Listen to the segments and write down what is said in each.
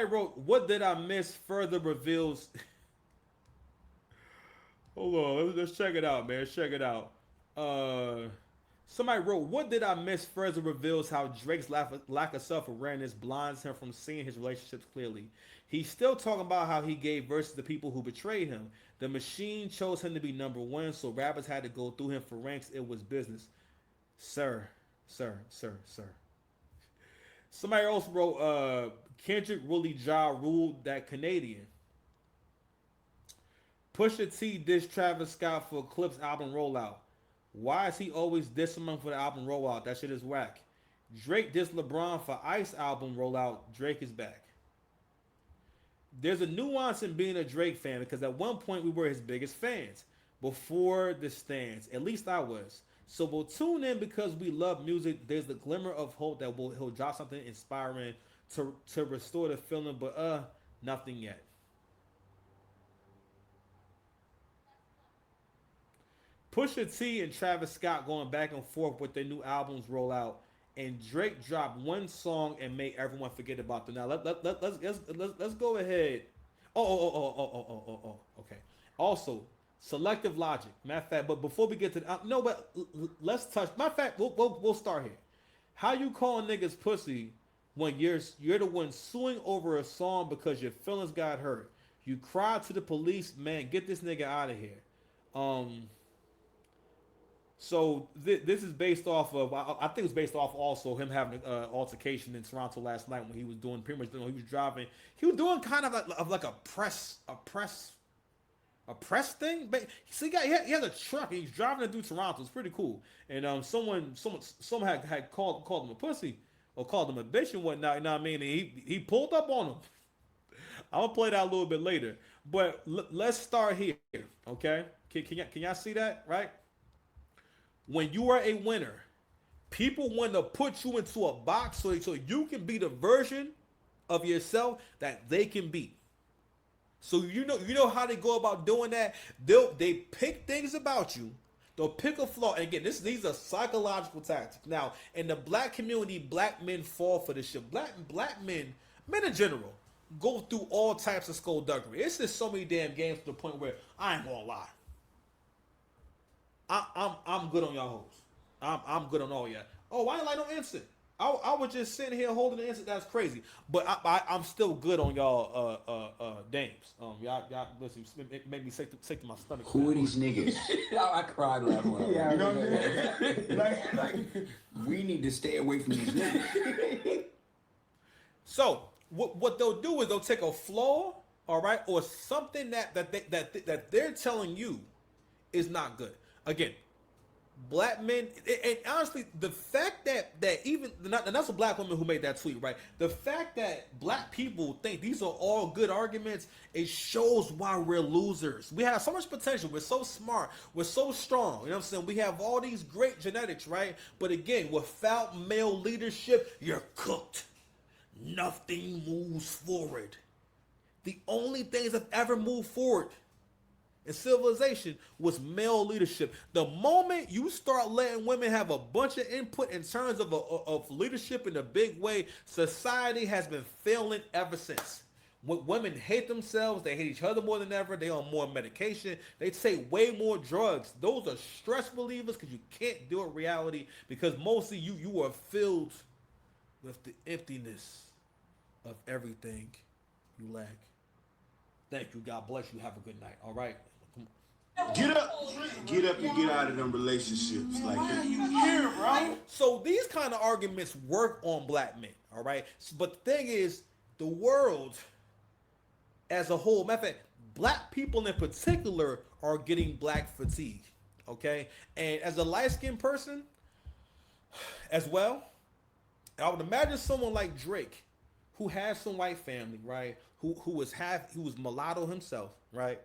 wrote, "What did I miss?" Further reveals. Hold on, let's check it out, man. Check it out. Uh, Somebody wrote, "What did I miss?" Further reveals how Drake's lack of self-awareness blinds him from seeing his relationships clearly. He's still talking about how he gave verses to people who betrayed him. The machine chose him to be number one, so rappers had to go through him for ranks. It was business, sir, sir. Somebody else wrote, Kendrick really Ja ruled that Canadian. Pusha T dissed Travis Scott for Clip's album rollout. Why is he always dissing him for the album rollout? That shit is whack. Drake dissed LeBron for Ice album rollout. Drake is back. There's a nuance in being a Drake fan because at one point we were his biggest fans before the stands. At least I was. So we'll tune in because we love music. There's the glimmer of hope that he'll drop something inspiring to restore the feeling, but nothing yet. Pusha T and Travis Scott going back and forth with their new albums roll out, and Drake dropped one song and made everyone forget about them. Now let's go ahead. Okay. Also, selective logic. Matter of fact, but before we get to no, but let's touch. Matter of fact, we'll start here. How you calling niggas pussy when you're the one suing over a song because your feelings got hurt? You cried to the police, man. Get this nigga out of here. Um, So this is based off of I think it's based off also him having an altercation in Toronto last night when he was doing pretty much he was driving. He was doing kind of like a press thing. But see, he has a truck and he's driving it through Toronto. It's pretty cool. And someone had called him a pussy or called him a bitch and whatnot. You know what I mean? And he pulled up on him. I'm gonna play that a little bit later. But let's start here, okay? Can y'all see that right? When you are a winner, people want to put you into a box so you can be the version of yourself that they can be. So you know how they go about doing that. They pick things about you. They'll pick a flaw. And again, these are psychological tactics. Now, in the black community, black men fall for this shit. Black men in general, go through all types of skullduggery. It's just so many damn games to the point where I ain't gonna lie. I'm good on y'all hoes. I'm good on all y'all. Oh, I ain't like no instant. I was just sitting here holding the instant. That's crazy. But I'm still good on y'all dames. Y'all listen. It made me sick to my stomach. Who are these niggas? I cried laughing. Yeah, you know what I'm saying? like, we need to stay away from these niggas. So what they'll do is they'll take a flaw, all right, or something that they're telling you is not good. Again, black men, and honestly, the fact that even and that's a black woman who made that tweet, right? The fact that black people think these are all good arguments, it shows why we're losers. We have so much potential. We're so smart. We're so strong. You know what I'm saying? We have all these great genetics, right? But again, without male leadership, you're cooked. Nothing moves forward. The only things that ever moved forward in civilization was male leadership. The moment you start letting women have a bunch of input in terms of leadership in a big way, society has been failing ever since. When women hate themselves, they hate each other more than ever. They on more medication. They take way more drugs. Those are stress relievers because you can't deal with reality because mostly you are filled with the emptiness of everything you lack. Thank you. God bless you. Have a good night. All right. Get up and get out of them relationships. Like, you here, bro? So these kind of arguments work on black men, all right? But the thing is, the world as a whole, matter of fact, black people in particular are getting black fatigue, okay? And as a light-skinned person as well, I would imagine someone like Drake, who has some white family, right? Who was mulatto himself, right?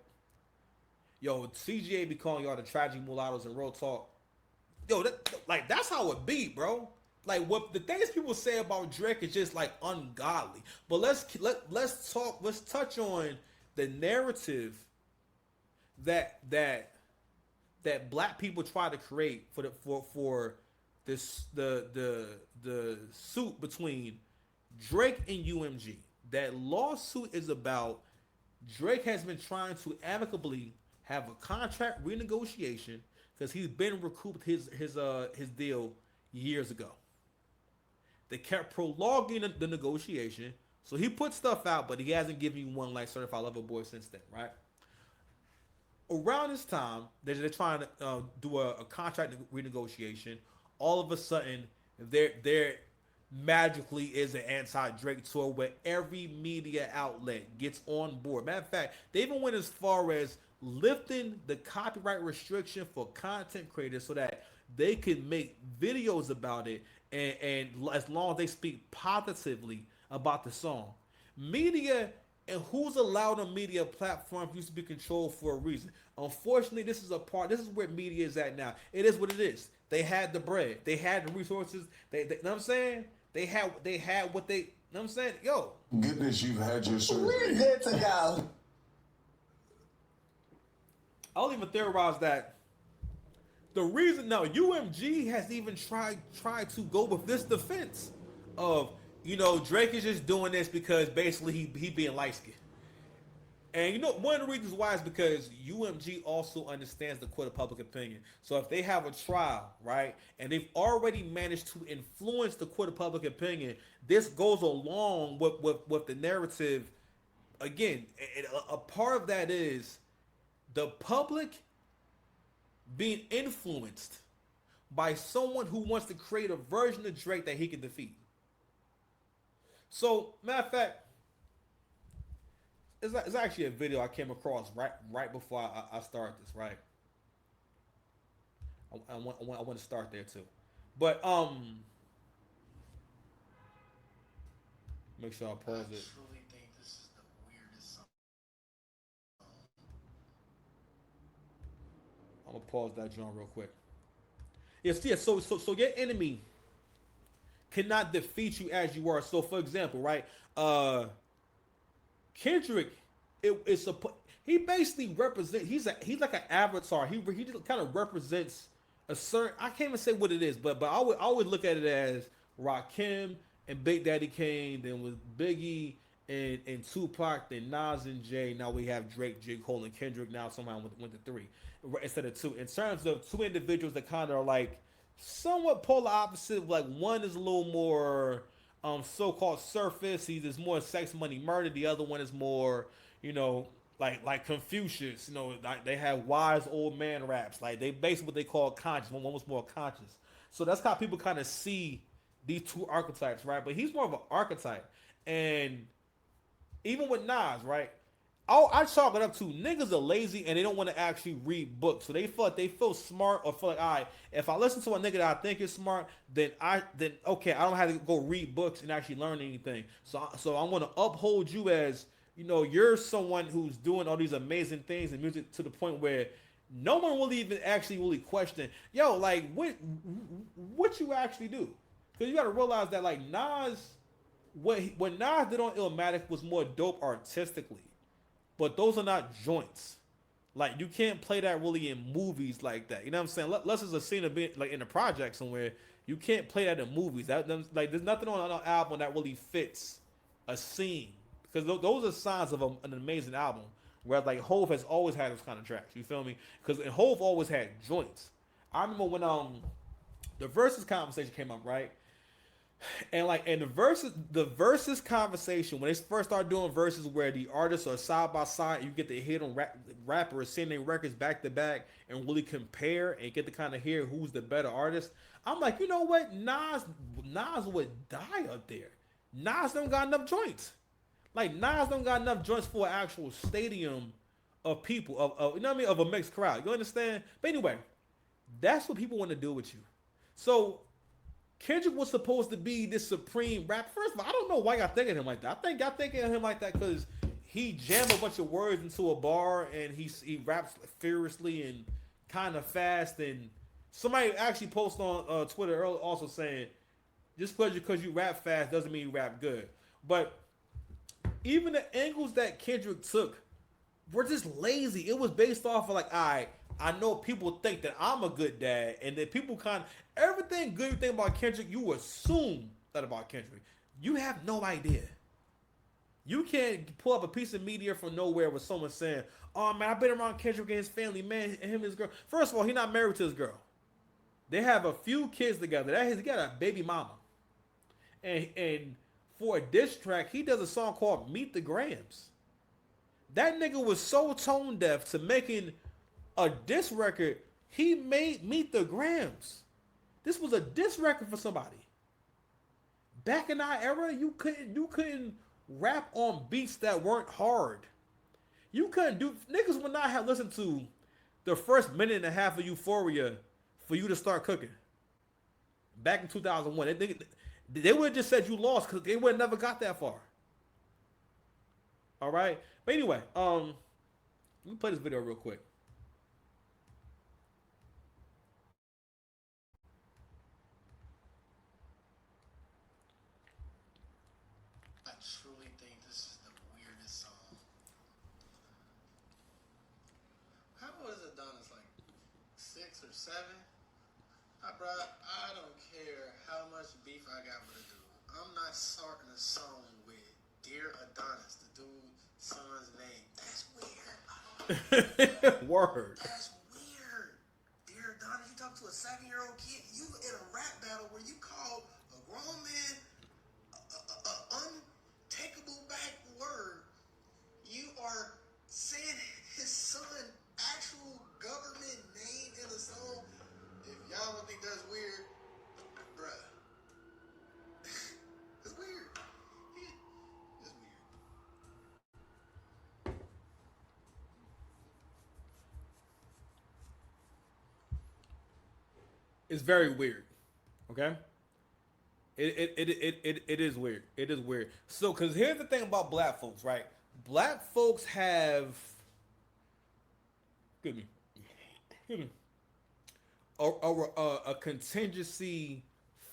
Yo, CGA be calling y'all the tragic mulattoes in real talk. Yo, that's how it be, bro. Like what the things people say about Drake is just like ungodly. But let's touch on the narrative that black people try to create for this the suit between Drake and UMG. That lawsuit is about Drake has been trying to amicably have a contract renegotiation because he's been recouped his deal years ago. They kept prolonging the negotiation, so he put stuff out, but he hasn't given you one like Certified Lover Boy since then, right? Around this time, they're trying to do a contract renegotiation. All of a sudden, there magically is an anti-Drake tour where every media outlet gets on board. Matter of fact, they even went as far as lifting the copyright restriction for content creators so that they can make videos about it, and as long as they speak positively about the song. Media and who's allowed on media platforms used to be controlled for a reason. Unfortunately, this is where media is at now. It is what it is. They had the bread. They had the resources. They you know what I'm saying? They had what they, you know what I'm saying? Yo. Goodness, you've had your surgery. We're good to go. I'll even theorize that the reason now UMG has even tried to go with this defense of, you know, Drake is just doing this because basically he being light skinned. And you know, one of the reasons why is because UMG also understands the court of public opinion. So if they have a trial, right, and they've already managed to influence the court of public opinion, this goes along with the narrative. Again, a part of that is the public being influenced by someone who wants to create a version of Drake that he can defeat. So, matter of fact, it's actually a video I came across right before I started this, right? I want to start there too. But, make sure I pause it. I truly think this is the weirdest song. I'm gonna pause that joint real quick. Yes, yeah. So your enemy cannot defeat you as you are. So, for example, right? Kendrick, he basically represents. He's like an avatar. He just kind of represents a certain. I can't even say what it is, but I would look at it as Rakim and Big Daddy Kane. Then with Biggie and Tupac, then Nas and Jay. Now we have Drake, J. Cole, and Kendrick. Now somehow went to three instead of two. In terms of two individuals that kind of are like somewhat polar opposite. Like one is a little more so-called surface. He's more sex, money, murder. The other one is more, you know, like Confucius. You know, like they have wise old man raps. Like they basically what they call conscious. One was more conscious. So that's how people kind of see these two archetypes, right? But he's more of an archetype. And even with Nas, right? I chalk it up to niggas are lazy and they don't want to actually read books. So they feel smart or feel like, all right, if I listen to a nigga that I think is smart, then okay, I don't have to go read books and actually learn anything. So I want to uphold you as, you know, you're someone who's doing all these amazing things in music to the point where no one will even actually really question, yo, like what you actually do. Because you got to realize that like Nas, what Nas did on Illmatic was more dope artistically. But those are not joints. Like you can't play that really in movies like that. You know what I'm saying? Unless it's a scene of being like in a project somewhere, you can't play that in movies. Like there's nothing on an album that really fits a scene because those are signs of an amazing album. Whereas like Hove has always had those kind of tracks. You feel me? Because Hove always had joints. I remember when the Versus conversation came up, right? And like in the versus conversation, when they first start doing verses where the artists are side by side, you get to hear them rappers sending their records back to back and really compare and get to kind of hear who's the better artist. I'm like, you know what? Nas would die up there. Nas don't got enough joints. Like Nas don't got enough joints for an actual stadium of people of you know what I mean, of a mixed crowd. You understand? But anyway, that's what people want to do with you. So Kendrick was supposed to be this supreme rap. First of all, I don't know why y'all thinking of him like that. I think y'all thinking of him like that because he jammed a bunch of words into a bar and he raps furiously and kind of fast. And somebody actually posted on Twitter earlier also saying, just because you rap fast doesn't mean you rap good. But even the angles that Kendrick took were just lazy. It was based off of like, all right, I know people think that I'm a good dad, and that people everything good you think about Kendrick, you assume that about Kendrick. You have no idea. You can't pull up a piece of media from nowhere with someone saying, "Oh man, I've been around Kendrick and his family, man, and him and his girl." First of all, he's not married to his girl. They have a few kids together. He got a baby mama, and for a diss track, he does a song called "Meet the Grams." That nigga was so tone deaf to making a diss record. He made "Meet the Grams." This was a diss record for somebody. Back in our era, you couldn't rap on beats that weren't hard. You couldn't do niggas would not have listened to the first minute and a half of Euphoria for you to start cooking. Back in 2001, they would have just said you lost because they would have never got that far. All right, but anyway, let me play this video real quick. I truly think this is the weirdest song. How was it done? It's like 6 or 7. I don't care how much beef I got with a dude. I'm not starting a song with Dear Adonis, the dude's son's name. That's weird. Word. That's weird. Dear Adonis, you talk to a 7-year-old kid. You in a rap battle where you call a grown man a untakeable back word. You are saying his son actual government name in the song. If y'all don't think that's weird, bruh. It's weird. It's weird. It's very weird. Okay. It is weird. It is weird. So, because here's the thing about black folks, right? Black folks have, excuse me, excuse me, a contingency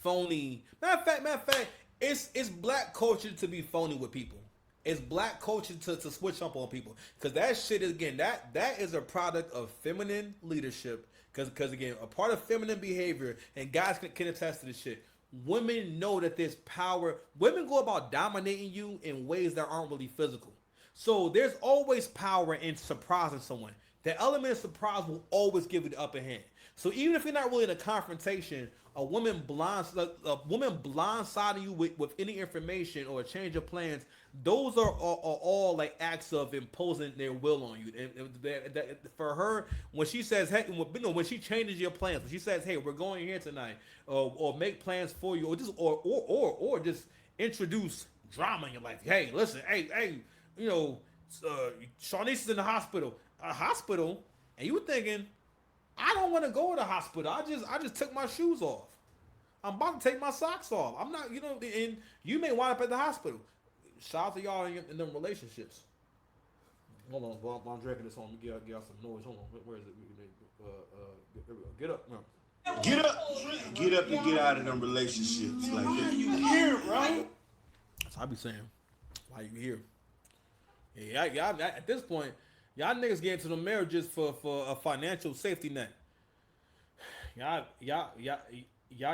phony. Matter of fact, it's black culture to be phony with people. It's black culture to switch up on people because that shit is again that is a product of feminine leadership. Because again, a part of feminine behavior, and guys can attest to this shit. Women know that there's power. Women go about dominating you in ways that aren't really physical. So there's always power in surprising someone. The element of surprise will always give you the upper hand. So even if you're not really in a confrontation, a woman blindsiding you with any information or a change of plans, those are all like acts of imposing their will on you. And for her, when she says, hey, when she changes your plans, when she says, hey, we're going here tonight, or make plans for you, or just introduce drama in your life. Hey, listen, hey, Shawnice is in the hospital. A hospital, and you thinking, I don't want to go to the hospital. I just took my shoes off. I'm about to take my socks off. I'm not, and you may wind up at the hospital. Shout out to y'all in them relationships. Hold on, while I'm drinking this on, get y'all some noise. Hold on, where is it? There we go. Get up, man. Get up and get out of them relationships. Like, why are you here, bro? That's what I be saying. Why you here? Yeah, y'all at this point, y'all niggas get into the marriages for a financial safety net. Y'all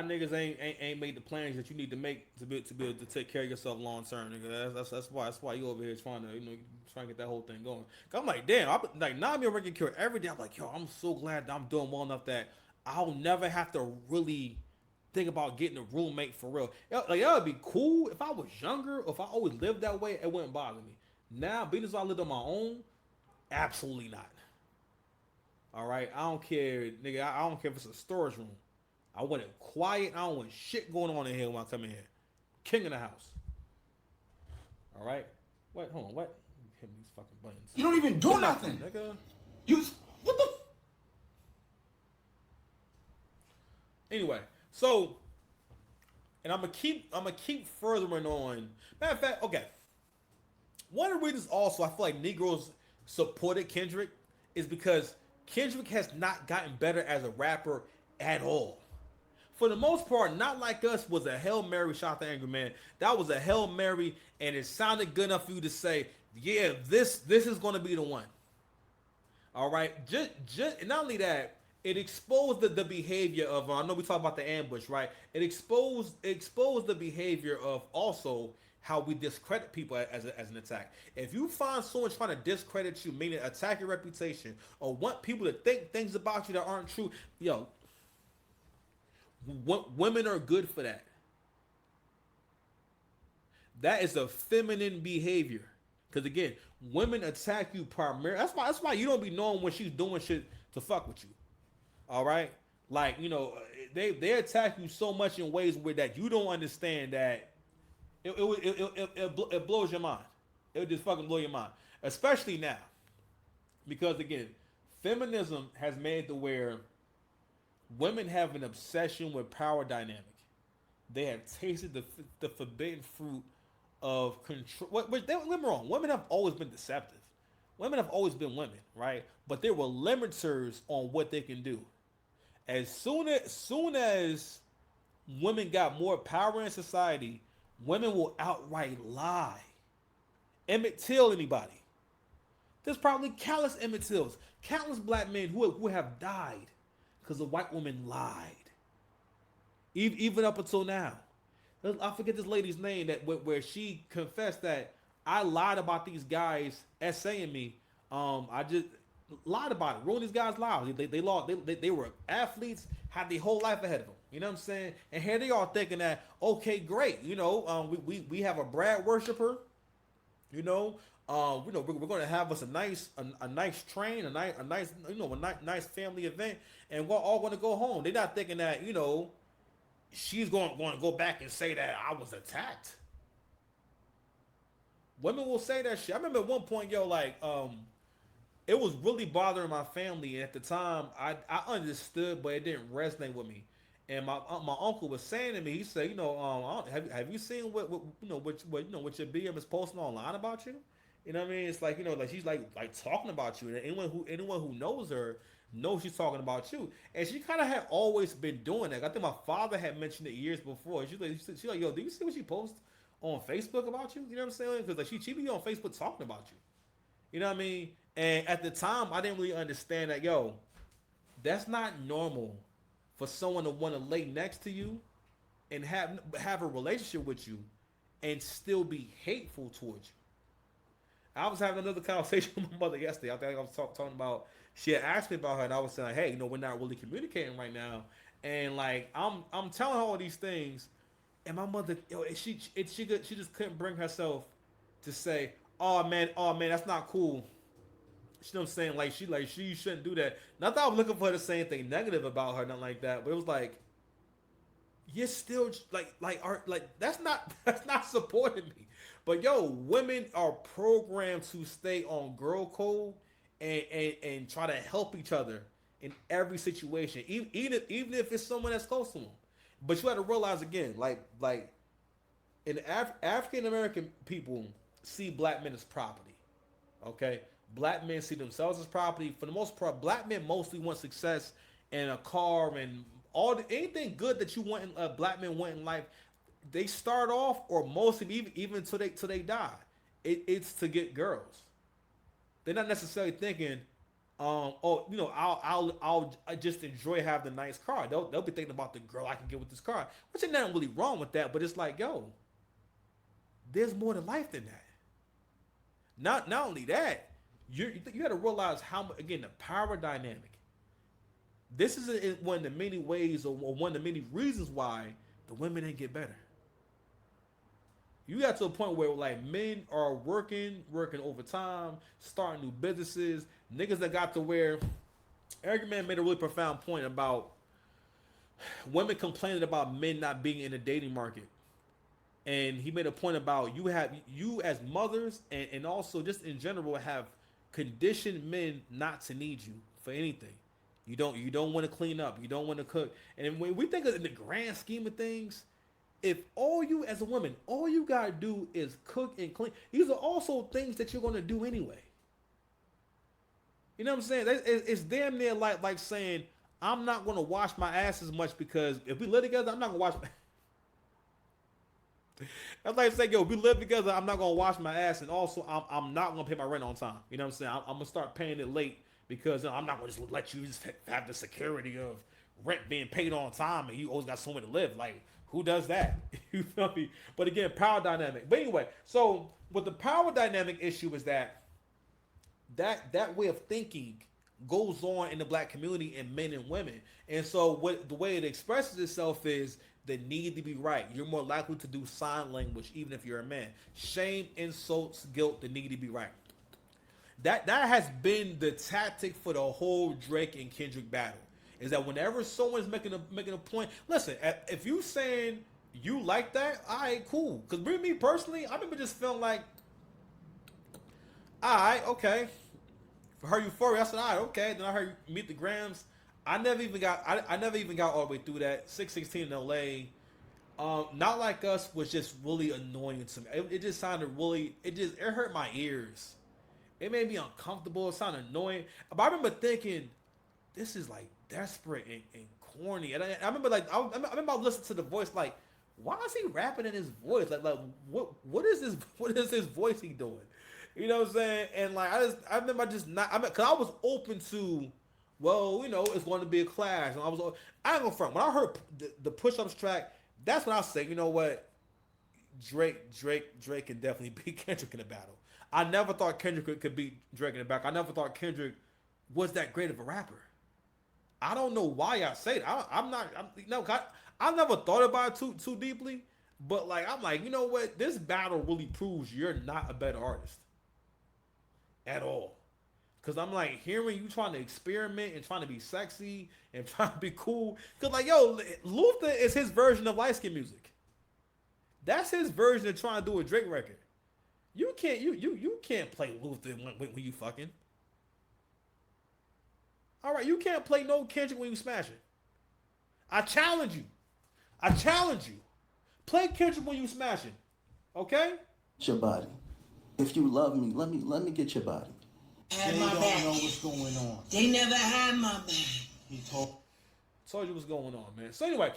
niggas ain't made the plans that you need to make to be able to take care of yourself long term, nigga. That's why you over here trying to get that whole thing going. Cause I'm like, damn, now I'm working cure every day. I'm like, yo, I'm so glad that I'm doing well enough that I'll never have to really think about getting a roommate for real. Like, that would be cool if I was younger, or if I always lived that way, it wouldn't bother me. Now, being as I lived on my own, absolutely not. All right, I don't care, nigga. I don't care if it's a storage room. I want it quiet. I don't want shit going on in here when I come in here. King of the house. All right. What? Hold on. What? Hit these fucking buttons. You don't even do nothing, nigga. What the? Anyway, so, and I'm gonna keep furthering on. Matter of fact, okay. One of the reasons also I feel like Negroes supported Kendrick is because Kendrick has not gotten better as a rapper at all. For the most part, Not Like Us was a Hail Mary. Shout out to Angry Man. That was a Hail Mary, and it sounded good enough for you to say, yeah, this is going to be the one. All right? Just not only that, it exposed the behavior of, I know we talk about the ambush, right? It exposed the behavior of also how we discredit people as an attack. If you find someone trying to discredit you, meaning attack your reputation, or want people to think things about you that aren't true, yo, women are good for that. That is a feminine behavior. Because again, women attack you primarily. That's why you don't be knowing when she's doing shit to fuck with you. All right, like they attack you so much in ways where that you don't understand that it blows your mind. It would just fucking blow your mind, especially now, because again, feminism has made to where women have an obsession with power dynamic. They have tasted the forbidden fruit of control. Which don't get me wrong, women have always been deceptive. Women have always been women, right? But there were limiters on what they can do. As soon as women got more power in society, women will outright lie. Emmett Till anybody. There's probably countless Emmett Tills, countless black men who have died because the white woman lied. Even up until now. I forget this lady's name where she confessed that I lied about these guys essaying me. I just lied about it, ruined these guys' lives. They were athletes, had their whole life ahead of them. You know what I'm saying? And here they are thinking that, okay, great. We have a Brad worshiper. We're going to have us a nice train, a nice family event, and we're all going to go home. They're not thinking that she's going to go back and say that I was attacked. Women will say that shit. I remember at one point, it was really bothering my family. And at the time, I understood, but it didn't resonate with me. And my uncle was saying to me, he said, have you seen what your BM is posting online about you? You know what I mean? It's like, like she's like talking about you. And anyone who knows her knows she's talking about you. And she kind of had always been doing that. I think my father had mentioned it years before. She's like, yo, do you see what she posts on Facebook about you? You know what I'm saying? Because she be on Facebook talking about you. You know what I mean? And at the time, I didn't really understand that, that's not normal for someone to want to lay next to you and have a relationship with you and still be hateful towards you. I was having another conversation with my mother yesterday. I think I was talking about, she had asked me about her, and I was saying, hey, we're not really communicating right now. And like, I'm telling her all these things, and my mother, she just couldn't bring herself to say, oh man, that's not cool. You know what I'm saying? Like she shouldn't do that. Not that I was looking for her to say anything negative about her, nothing like that. But it was like, you're still that's not supporting me. But women are programmed to stay on girl code and try to help each other in every situation, even if it's someone that's close to them. But you have to realize again, like in African American people see black men as property. Okay. Black men see themselves as property. For the most part, black men mostly want success and a car and anything good that you want black men want in life. They start off, or mostly even till they die, it's to get girls. They're not necessarily thinking, I'll just enjoy having a nice car. They'll be thinking about the girl I can get with this car, which is nothing really wrong with that. But it's like, there's more to life than that. Not only that. You got to realize how, again, the power dynamic. This is one of the many ways, or one of the many reasons why the women didn't get better. You got to a point where like men are working overtime, starting new businesses. Niggas that got to where Eric Man made a really profound point about women complaining about men not being in the dating market. And he made a point about you as mothers and also just in general have conditioned men not to need you for anything. You don't want to clean up. You don't want to cook. And when we think of in the grand scheme of things, if all you as a woman, all you gotta do is cook and clean, these are also things that you're gonna do anyway. You know what I'm saying? It's damn near like saying, I'm not gonna wash my ass as much because if we live together, I'm not gonna wash my That's like saying, if we live together, I'm not gonna wash my ass, and also I'm not gonna pay my rent on time. You know what I'm saying? I'm gonna start paying it late because I'm not gonna just let you just have the security of rent being paid on time and you always got somewhere to live. Like, Who does that? You feel me? But again, power dynamic. But anyway, so with the power dynamic issue is that way of thinking goes on in the black community in men and women. And so what the way it expresses itself is the need to be right. You're more likely to do sign language even if you're a man. Shame, insults, guilt, the need to be right. That has been the tactic for the whole Drake and Kendrick battle. Is that whenever someone's making a point, listen, if you saying you like that, all right, cool. Because me personally, I remember just feeling like, all right, okay. For her Euphoria, I said, all right, okay. Then I heard Meet the Grams. I never even got all the way through that. 616 in LA. Not Like Us was just really annoying to me. It just sounded really, it hurt my ears. It made me uncomfortable. It sounded annoying. But I remember thinking, this is like desperate and corny. And I remember I listening to the voice like, why is he rapping in his voice? Like what is this? What is his voice he doing? You know what I'm saying? And like I remember because I was open to, well, you know, it's going to be a clash. And I ain't gonna front. When I heard the push-ups track, that's when I say, you know what, Drake can definitely beat Kendrick in a battle. I never thought Kendrick could beat Drake in the back. I never thought Kendrick was that great of a rapper. I don't know why I say that. I never thought about it too deeply. But like I'm like, you know what? This battle really proves you're not a better artist at all. Cause I'm like hearing you trying to experiment and trying to be sexy and trying to be cool. Cause like yo, Luther is his version of light skin music. That's his version of trying to do a Drake record. You can't play Luther when you fucking. All right, you can't play no Kendrick when you smashing. I challenge you. Play Kendrick when you smashing. Okay? Your body. If you love me, let me get your body. They don't know what's going on. They never had my back. He told you what's going on, man. So anyway,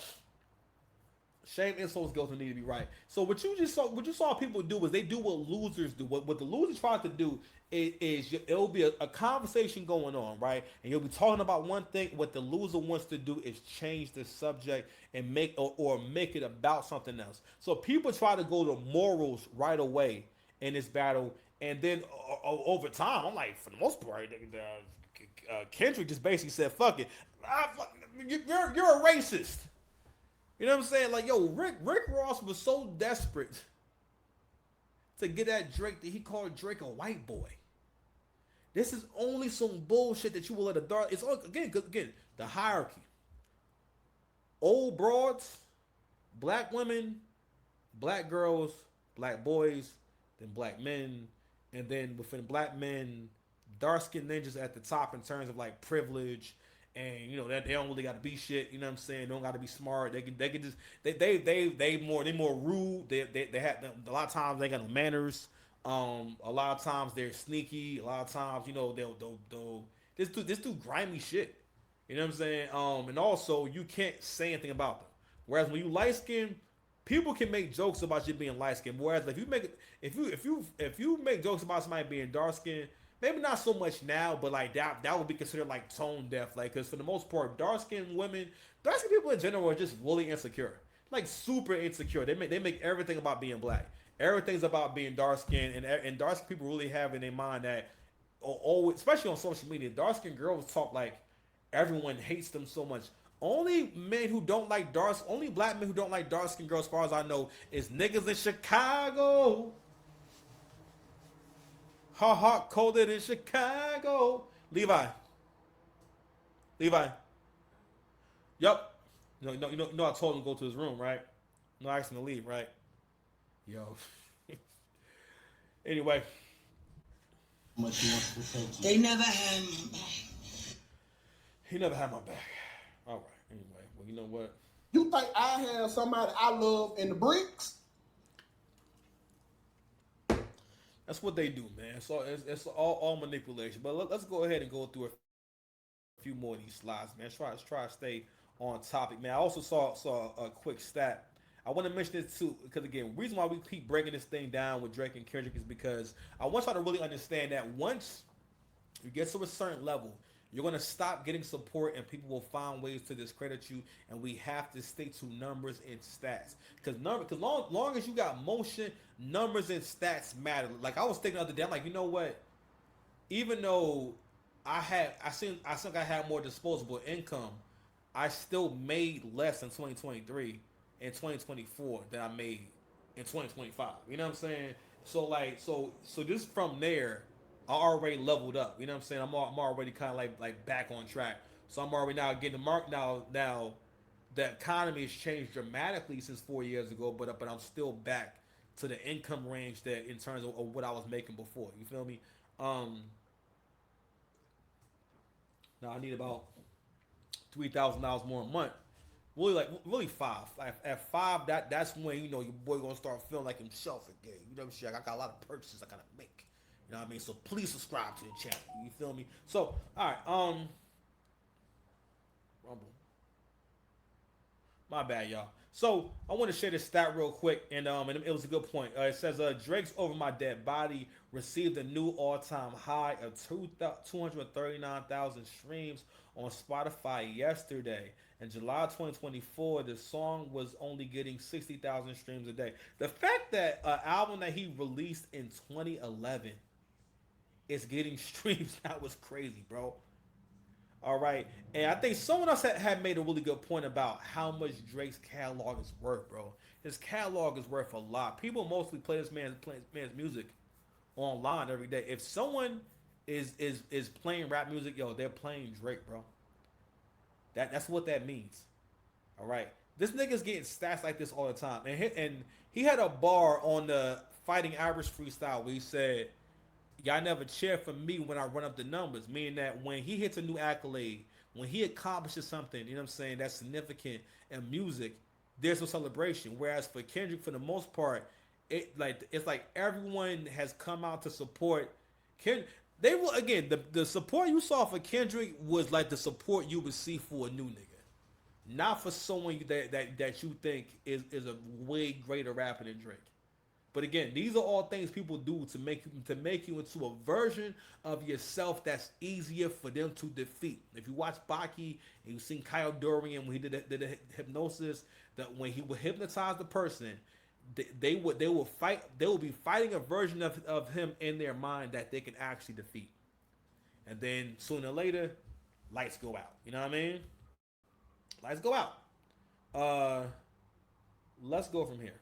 shame, insults, guilt, and need to be right. So what you saw people do is they do what losers do. What the losers try to do is it'll be a conversation going on, right? And you'll be talking about one thing. What the loser wants to do is change the subject and make it about something else. So people try to go to morals right away in this battle, and then over time, I'm like, for the most part, Kendrick just basically said, "Fuck it, you're a racist." You know what I'm saying? Like, yo, Rick Ross was so desperate to get at Drake that he called Drake a white boy. This is only some bullshit that you will let a dark. It's all, again, the hierarchy. Old broads, black women, black girls, black boys, then black men, and then within black men, dark-skinned ninjas at the top in terms of like privilege. And you know that they don't really got to be shit. You know what I'm saying? They don't got to be smart. They can just they more rude. They have a lot of times they got no manners. A lot of times they're sneaky. A lot of times they'll this do grimy shit. You know what I'm saying? And also you can't say anything about them. Whereas when you light skin, people can make jokes about you being light skinned. Whereas if you make jokes about somebody being dark skinned, maybe not so much now, but like that would be considered like tone deaf. Like, because for the most part, dark skinned people in general are just really insecure, like super insecure. They make everything about being black. Everything's about being dark skinned, and dark skinned people really have in their mind that, always, especially on social media, dark skinned girls talk like everyone hates them so much. Only black men who don't like dark skinned girls, as far as I know, is niggas in Chicago. Hot colder than Chicago. Levi. Yup. You know I told him to go to his room, right? No, I asked him to leave, right? Yo. Anyway. They never had my back. He never had my back. All right. Anyway, well, you know what? You think I have somebody I love in the bricks? That's what they do, man. So it's all manipulation. But let's go ahead and go through a few more of these slides, man. Try to stay on topic, man. I also saw a quick stat. I want to mention this too, because again, the reason why we keep breaking this thing down with Drake and Kendrick is because I want y'all to really understand that once you get to a certain level, You're gonna stop getting support, and people will find ways to discredit you. And we have to stick to numbers and stats, because long as you got motion, numbers and stats matter. Like I was thinking the other day, I'm like, you know what? Even though I think I had more disposable income, I still made less in 2023 and 2024 than I made in 2025. You know what I'm saying? So like so just from there, I already leveled up. You know what I'm saying? I'm already kind of like back on track. So I'm already now getting the mark now. The economy has changed dramatically since 4 years ago, but I'm still back to the income range that in terms of what I was making before. You feel me? Um, Now I need about $3,000 more a month. Really five. Like at five, that's when you know your boy gonna start feeling like himself again. You know what I'm saying? I got a lot of purchases I gotta make. You know what I mean? So please subscribe to the channel. You feel me? So all right, Rumble. My bad, y'all. So I want to share this stat real quick, and it was a good point. It says Drake's "Over My Dead Body" received a new all-time high of 239,000 streams on Spotify yesterday. In July 2024, the song was only getting 60,000 streams a day. The fact that an album that he released in 2011 is getting streams now was crazy, bro. All right, and I think someone else had made a really good point about how much Drake's catalog is worth, bro. His catalog is worth a lot. People mostly play this man's music online every day. If someone is playing rap music, yo, they're playing Drake, bro. That's what that means. All right, this nigga's getting stats like this all the time, and he had a bar on the Fighting Irish freestyle where he said, y'all never cheer for me when I run up the numbers. Meaning that when he hits a new accolade, when he accomplishes something, you know what I'm saying, that's significant in music, there's no celebration. Whereas for Kendrick, for the most part, it's like everyone has come out to support Kendrick. They will again the support you saw for Kendrick was like the support you would see for a new nigga, not for someone that you think is a way greater rapper than Drake. But again, these are all things people do to make you into a version of yourself that's easier for them to defeat. If you watch Baki and you've seen Kyle Dorian when he did the hypnosis, that when he would hypnotize the person, they will be fighting a version of him in their mind that they can actually defeat. And then sooner or later, lights go out. You know what I mean? Lights go out. Uh, let's go from here.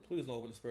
Please don't open the spirit.